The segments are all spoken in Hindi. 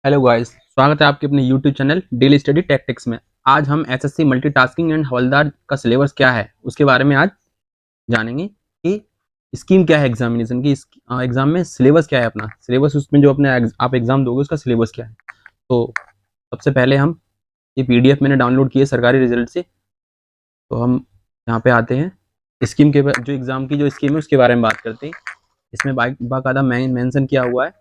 हेलो गाइस, स्वागत है आपके अपने YouTube channel daily study tactics में। आज हम एसएससी मल्टीटास्किंग एंड हवलदार का सिलेबस क्या है उसके बारे में आज जानेंगे कि स्कीम क्या है एग्जामिनेशन की। एग्जाम में सिलेबस क्या है, अपना सिलेबस, उसमें जो अपने आप एग्जाम दोगे उसका सिलेबस क्या है। तो सबसे पहले हम ये पीडीएफ मैंने डाउनलोड की है सरकारी रिजल्ट से। तो हम यहाँ पे आते हैं, स्कीम के जो एग्जाम की जो स्कीम है उसके बारे में बात करते हैं। इसमें बाकायदा मेंशन किया हुआ है,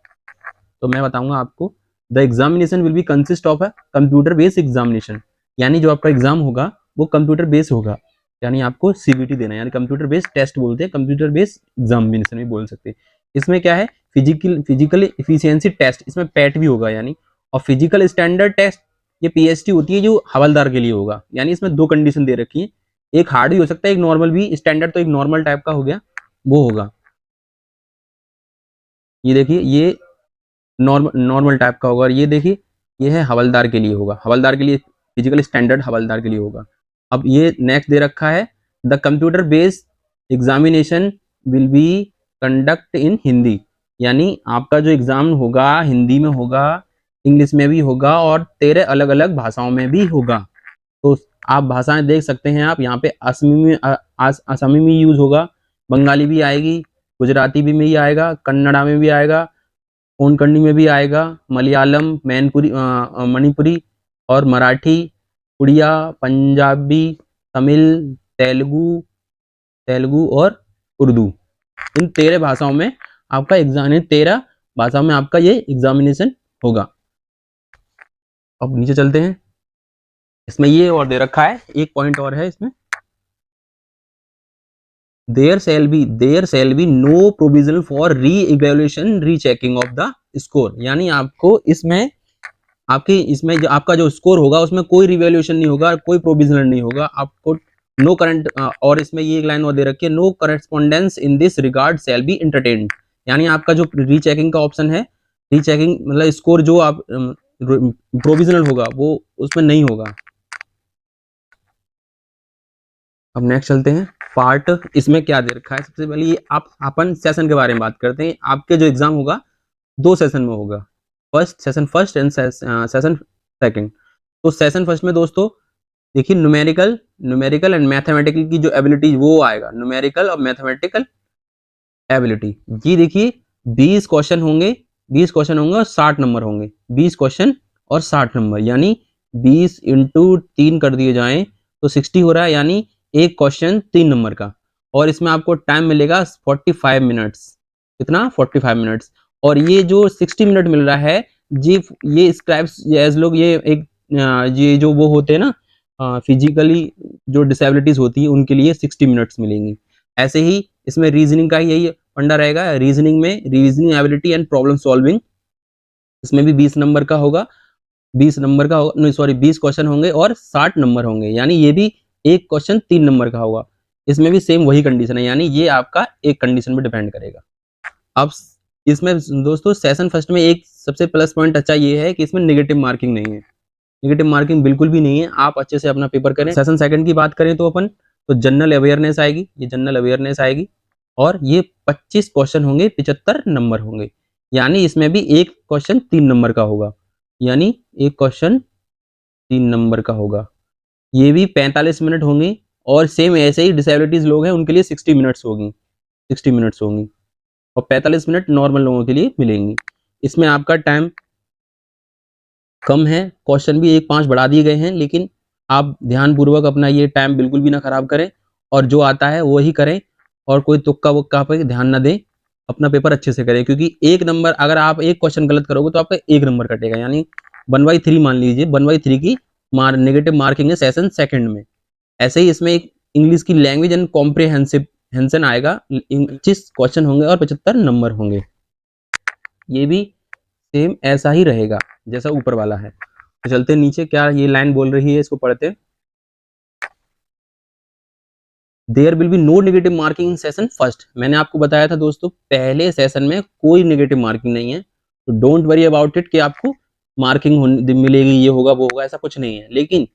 तो मैं बताऊंगा आपको। The examination will be consist of a computer based examination, यानी जो आपका एग्जाम होगा वो कंप्यूटर बेस्ड होगा, यानी आपको सीबीटी देना है, यानी कंप्यूटर बेस्ड टेस्ट बोलते हैं, कंप्यूटर बेस्ड एग्जामिनेशन भी बोल सकते हैं। इसमें क्या है, फिजिकल इफिशियंसी टेस्ट, इसमें पैट भी होगा यानी, और फिजिकल स्टैंडर्ड टेस्ट ये पीएसटी होती है जो हवलदार के लिए होगा। यानी इसमें दो कंडीशन दे रखी है, एक हार्ड भी हो सकता है, एक नॉर्मल भी। स्टैंडर्ड तो एक नॉर्मल टाइप का हो गया, वो होगा। ये देखिए, ये नॉर्मल टाइप का होगा, और ये देखिए ये है हवलदार के लिए होगा। हवलदार के लिए फिजिकल स्टैंडर्ड हवलदार के लिए होगा। अब ये नेक्स्ट दे रखा है, the computer based examination will be conduct in Hindi, यानी आपका जो एग्जाम होगा हिंदी में होगा, इंग्लिश में भी होगा, और 13 अलग अलग भाषाओं में भी होगा। तो आप भाषाएं देख सकते हैं, आप यहाँ पे असमी में यूज होगा, बंगाली भी आएगी, गुजराती भी में ही आएगा, कन्नड़ा में भी आएगा, कोंकणी में भी आएगा, मलयालम, मणिपुरी और मराठी, उड़िया, पंजाबी, तमिल, तेलुगु और उर्दू। इन 13 भाषाओं में आपका एग्जाम, 13 भाषाओं में आपका ये एग्जामिनेशन होगा। अब नीचे चलते हैं, इसमें ये और दे रखा है, एक पॉइंट और है इसमें, there shall be no provision for re evaluation re checking of the score, यानी आपको इसमें जो आपका जो स्कोर होगा उसमें कोई रिवैल्यूएशन नहीं होगा, कोई प्रोविजनल नहीं होगा आपको। नो करंट, और इसमें ये एक लाइन और दे रखी है, no correspondence in this regard shall be entertained, यानी आपका जो रीचेकिंग का ऑप्शन है, रीचेकिंग मतलब स्कोर जो आप प्रोविजनल होगा वो उसमें नहीं होगा। अब नेक्स्ट चलते हैं पार्ट, इसमें क्या दे रखा है। सबसे पहले ये आप अपन सेशन के बारे में बात करते हैं। आपके जो एग्जाम होगा 2 सेशन में होगा, session first and session second. तो सेशन फर्स्ट में दोस्तों देखिए, न्यूमेरिकल एंड मैथमेटिकल की जो एबिलिटी वो आएगा, न्यूमेरिकल और मैथमेटिकल एबिलिटी। ये देखिए 20 क्वेश्चन होंगे, 20 क्वेश्चन होंगे और 60 नंबर होंगे, 20 क्वेश्चन और 60 नंबर, यानी 20 इंटू 3 कर दिए जाएं तो 60 हो रहा है, यानी एक क्वेश्चन 3 नंबर का। और इसमें आपको टाइम मिलेगा 45 मिनट्स। कितना? 45 मिनट्स। और ये जो 60 मिनट मिल रहा है, ये स्क्राइब्स एज लोग, ये एक ये जो वो होते हैं ना, फिजिकली जो डिसेबिलिटीज होती है उनके लिए 60 मिनट्स मिलेंगी। ऐसे ही इसमें रीजनिंग का यही फंडा रहेगा, रीजनिंग में reasoning ability and problem solving, इसमें भी 20 नंबर का होगा, 20 नंबर का होगा, नहीं सॉरी 20 क्वेश्चन होंगे और 60 नंबर होंगे, यानी ये भी एक क्वेश्चन 3 नंबर का होगा। इसमें भी सेम वही कंडीशन है, यानी ये आपका एक कंडीशन पे डिपेंड करेगा। अब इसमें दोस्तों सेशन फर्स्ट में एक सबसे प्लस पॉइंट अच्छा ये है कि इसमें नेगेटिव मार्किंग नहीं है, नेगेटिव मार्किंग बिल्कुल भी नहीं है, आप अच्छे से अपना पेपर करें। सेशन सेकंड की बात करें तो अपन तो जनरल अवेयरनेस आएगी, ये जनरल अवेयरनेस आएगी, और ये 25 क्वेश्चन होंगे, 75 नंबर होंगे, यानी इसमें भी एक क्वेश्चन 3 नंबर का होगा, यानी एक क्वेश्चन 3 नंबर का होगा। ये भी 45 मिनट होंगे, और सेम ऐसे ही डिसेबिलिटीज लोग हैं उनके लिए 60 मिनट्स होगी, 60 मिनट्स होंगी, और 45 मिनट नॉर्मल लोगों के लिए मिलेंगी। इसमें आपका टाइम कम है, क्वेश्चन भी 1-5 बढ़ा दिए गए हैं, लेकिन आप ध्यानपूर्वक अपना ये टाइम बिल्कुल भी ना खराब करें, और जो आता है वो ही करें, और कोई तुक्का वक्का पे ध्यान ना दें, अपना पेपर अच्छे से करें। क्योंकि एक नंबर, अगर आप एक क्वेश्चन गलत करोगे तो आपका 1 नंबर कटेगा, यानी 1/3 मान लीजिए, 1/3 की नेगेटिव मार्किंग है सेशन सेकंड में। ऐसे ही इसमें एक इंग्लिश की लैंग्वेज एंड कॉम्प्रिहेंशन आएगा, 25 क्वेश्चन होंगे और 75 नंबर होंगे। ये भी सेम ऐसा ही रहेगा जैसा ऊपर वाला है। तो चलते नीचे, क्या ये लाइन बोल रही है, इसको पढ़ते हैं। There will be no negative marking in session first, मैंने आपको बताया था दोस्तों पहले सेशन में कोई नेगेटिव मार्किंग नहीं है, तो डोंट वरी अबाउट इट कि आपको मार्किंग मिलेगी, ये होगा वो होगा, ऐसा कुछ नहीं है। लेकिन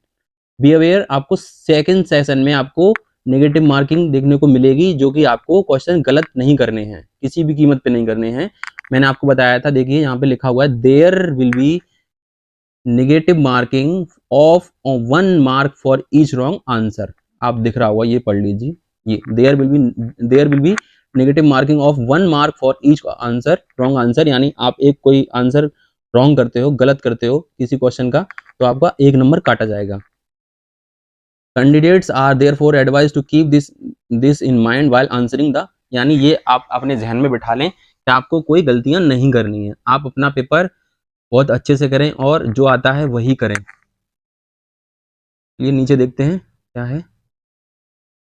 बी अवेयर, आपको सेकंड सेशन में आपको नेगेटिव मार्किंग देखने को मिलेगी, जो कि आपको क्वेश्चन गलत नहीं करने हैं, किसी भी कीमत पे नहीं करने हैं। मैंने आपको बताया था, देखिए यहाँ पे लिखा हुआ है there will be negative marking of 1 mark for each wrong answer. आप दिख रहा होगा, ये पढ़ लीजिए, ये there will be negative marking of 1 mark for each answer wrong answer, यानी आप एक कोई आंसर रॉन्ग करते हो, गलत करते हो किसी क्वेश्चन का, तो आपका 1 नंबर काटा जाएगा। Candidates are therefore advise to keep this in mind while answering the, यानी ये आप अपने जहन में बिठा लें कि आपको कोई गलतियां नहीं करनी है, आप अपना पेपर बहुत अच्छे से करें और जो आता है वही करें। ये नीचे देखते हैं क्या है।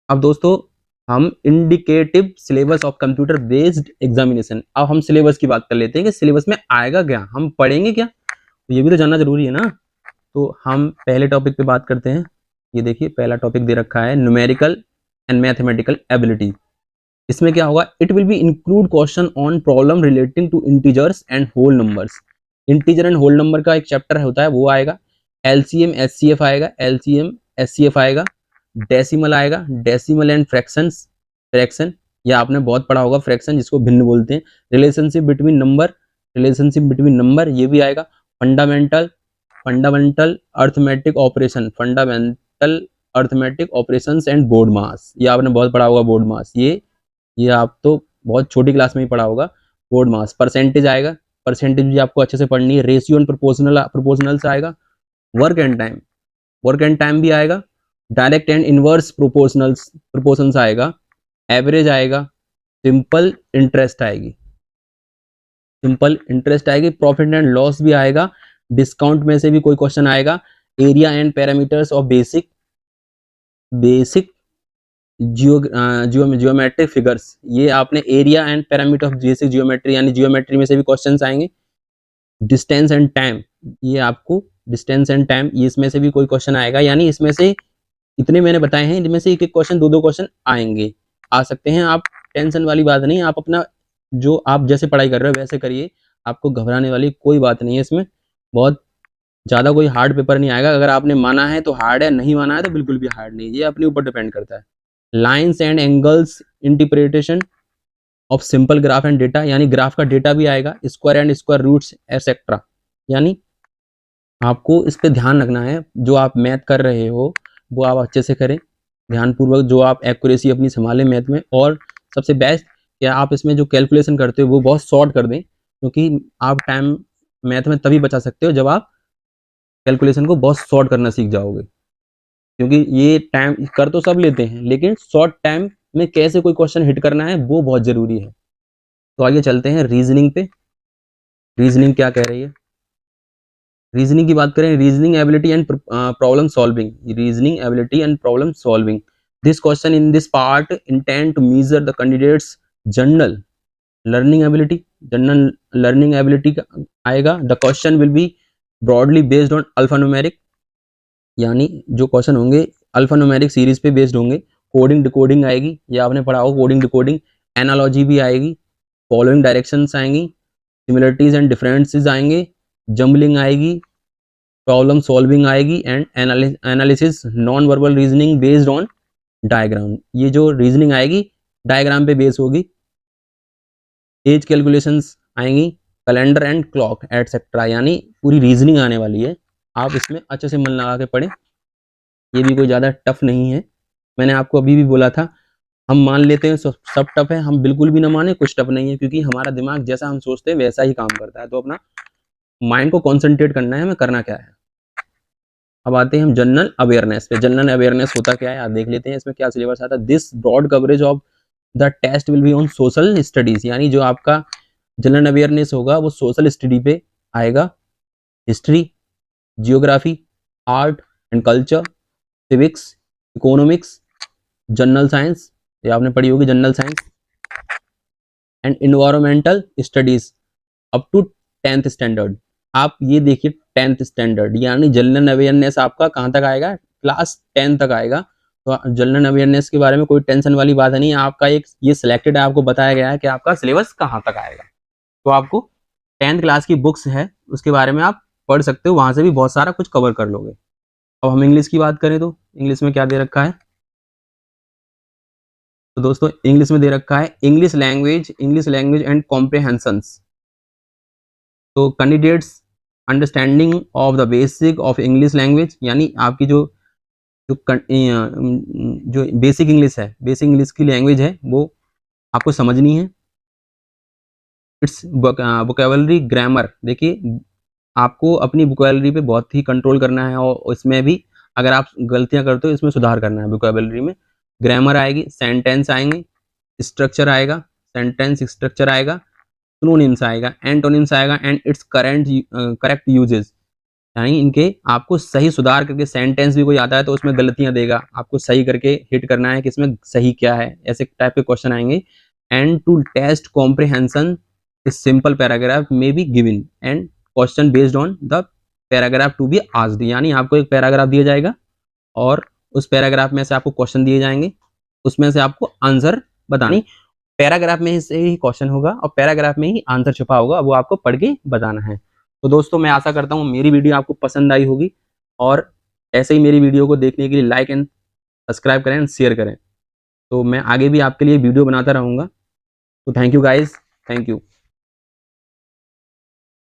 अब दोस्तों हम indicative syllabus of computer based examination, अब हम सिलेबस की बात कर लेते हैं कि सिलेबस में आएगा क्या, हम पढ़ेंगे क्या, तो ये भी तो जानना जरूरी है ना। तो हम पहले टॉपिक पे बात करते हैं। ये देखिए पहला टॉपिक दे रखा है न्यूमेरिकल एंड मैथमेटिकल एबिलिटी। इसमें क्या होगा, it will be include question on problem relating to integers and whole numbers. Integer and whole number का एक चैप्टर होता है वो आएगा, एलसीएम एचसीएफ आएगा, एलसीएम एचसीएफ आएगा, डेसिमल आएगा, डेसिमल एंड फ्रैक्शंस, फ्रैक्शन या आपने बहुत पढ़ा होगा फ्रैक्शन जिसको भिन्न बोलते हैं, relationship between number, relationship between number ये भी आएगा, fundamental fundamental arithmetic operation, fundamental arithmetic operations and BODMAS, ये आपने बहुत पढ़ा होगा बोर्ड मास, ये आप तो बहुत छोटी क्लास में ही पढ़ा होगा बोर्ड मास। परसेंटेज आएगा, परसेंटेज भी आपको अच्छे से पढ़नी है, रेशियो एंड प्रोपोर्शनल्स आएगा, वर्क एंड टाइम भी आएगा, डायरेक्ट एंड इनवर्स प्रोपोर्शंस आएगा, एवरेज आएगा, सिंपल इंटरेस्ट आएगी, प्रॉफिट एंड लॉस भी आएगा, डिस्काउंट में से भी कोई क्वेश्चन आएगा, area and parameters of basic geometric figures, ये आपने area and parameter of basic geometry यानी जियोमेट्री में से भी क्वेश्चंस आएंगे, डिस्टेंस एंड टाइम, ये आपको डिस्टेंस एंड टाइम ये इसमें से भी कोई क्वेश्चन आएगा, यानी इसमें से इतने मैंने बताए हैं इनमें से एक एक क्वेश्चन, दो क्वेश्चन आएंगे, आ सकते हैं, आप टेंशन वाली बात नहीं, आप अपना जो आप जैसे पढ़ाई कर रहे हो वैसे करिए, आपको घबराने वाली कोई बात नहीं है, इसमें बहुत ज़्यादा कोई हार्ड पेपर नहीं आएगा, अगर आपने माना है तो हार्ड है, नहीं माना है तो बिल्कुल भी हार्ड नहीं, ये अपने ऊपर डिपेंड करता है। Lines and angles interpretation of simple graph and data, यानी ग्राफ का डेटा भी आएगा, square and square roots etcetera, यानी आपको इस पे ध्यान रखना है, जो आप मैथ कर रहे हो वो आप अच्छे से करें ध्यानपूर्वक, जो आप एक्यूरेसी अपनी संभालें मैथ में, और सबसे बेस्ट क्या आप इसमें जो कैलकुलेशन करते हो वो बहुत शॉर्ट कर दें, क्योंकि आप टाइम मैथ में तभी बचा सकते हो जब आप कैलकुलेशन को बहुत शॉर्ट करना सीख जाओगे, क्योंकि ये टाइम कर तो सब लेते हैं लेकिन शॉर्ट टाइम में कैसे कोई क्वेश्चन हिट करना है वो बहुत जरूरी है। तो आइए चलते हैं रीजनिंग पे। रीजनिंग क्या कह रही है, रीजनिंग की बात करें, reasoning ability and problem solving, reasoning ability and problem solving, this question in this part intend to measure the candidates general learning ability आएगा, the question will be broadly based on alphanumeric, यानी जो क्वेश्चन होंगे अल्फान्यूमेरिक सीरीज पे बेस्ड होंगे, कोडिंग डिकोडिंग आएगी, ये आपने पढ़ा होगा कोडिंग डिकोडिंग, एनालॉजी भी आएगी, फॉलोइंग डायरेक्शंस आएंगी, सिमिलरिटीज एंड डिफरेंसेस आएंगे, जम्बलिंग आएगी, प्रॉब्लम सॉल्विंग आएगी and analysis non verbal reasoning based on diagram, ये जो रीजनिंग आएगी डायग्राम पे बेस होगी, एज कैलकुलेशंस आएंगी, कैलेंडर एंड क्लॉक एटसेट्रा, यानी पूरी रीजनिंग आने वाली है, आप इसमें अच्छे से मन लगा के पढ़ें, ये भी कोई ज़्यादा टफ नहीं है, मैंने आपको अभी भी बोला था हम मान लेते हैं सब टफ है, हम बिल्कुल भी ना माने कुछ टफ नहीं है, क्योंकि हमारा दिमाग जैसा हम सोचते हैं वैसा ही काम करता है, तो अपना माइंड को कॉन्सेंट्रेट करना है, हमें करना क्या है। अब आते हैं हम जनरल अवेयरनेस पे, जनरल अवेयरनेस होता क्या है आप देख लेते हैं, इसमें क्या सिलेबस आता है, this broad coverage of the test will be on social studies, यानी जो आपका जनरल अवेयरनेस होगा वो सोशल स्टडी पे आएगा, history, geography, art and culture, civics, economics, general science, ये आपने पढ़ी होगी general science, and environmental studies up to 10th standard, आप ये देखिए 10th स्टैंडर्ड, यानी जनरल अवेयरनेस आपका कहाँ तक आएगा, क्लास 10 तक आएगा, तो जनरल अवेयरनेस के बारे में कोई टेंशन वाली बात नहीं है, आपका एक ये सिलेक्टेड है, आपको बताया गया है कि आपका सिलेबस कहाँ तक आएगा, तो आपको 10th क्लास की बुक्स है उसके बारे में आप पढ़ सकते हो, वहां से भी बहुत सारा कुछ कवर कर लोगे। अब हम इंग्लिश की बात करें तो इंग्लिश में क्या दे रखा है, तो दोस्तों इंग्लिश में दे रखा है इंग्लिश लैंग्वेज एंड कॉम्प्रिहेंशंस, तो candidates understanding of the basic of English language, यानी आपकी जो जो जो बेसिक इंग्लिश है, बेसिक इंग्लिश की लैंग्वेज है वो आपको समझनी है। इट्स वोकेबलरी ग्रामर, देखिए आपको अपनी वोकेबलरी पे बहुत ही कंट्रोल करना है और इसमें भी अगर आप गलतियां करते हो इसमें सुधार करना है वोकेबलरी में। ग्रामर आएगी, सेंटेंस आएंगे, स्ट्रक्चर आएगा, सेंटेंस स्ट्रक्चर आएगा, सिनोनिम्स आएगा, एंटोनिम्स आएगा एंड इट्स करेक्ट यूजेस, यानी इनके आपको सही सुधार करके, सेंटेंस भी कोई आता है तो उसमें गलतियां देगा, आपको सही करके हिट करना है कि इसमें सही क्या है, ऐसे टाइप के क्वेश्चन आएंगे। And to test comprehension simple paragraph may be given and question based on the paragraph to be asked, यानी आपको एक पैराग्राफ दिया जाएगा और उस पैराग्राफ में से आपको क्वेश्चन दिए जाएंगे, उसमें से आपको आंसर बतानी, पैराग्राफ में से ही क्वेश्चन होगा और पैराग्राफ में ही आंसर छुपा होगा, वो आपको पढ़ के बताना है। तो दोस्तों मैं आशा करता हूँ मेरी वीडियो आपको पसंद आई होगी और ऐसे ही मेरी वीडियो को देखने के लिए लाइक एंड सब्सक्राइब करें एंड शेयर करें। तो मैं आगे भी आपके लिए वीडियो बनाता रहूँगा। तो thank you guys, thank you.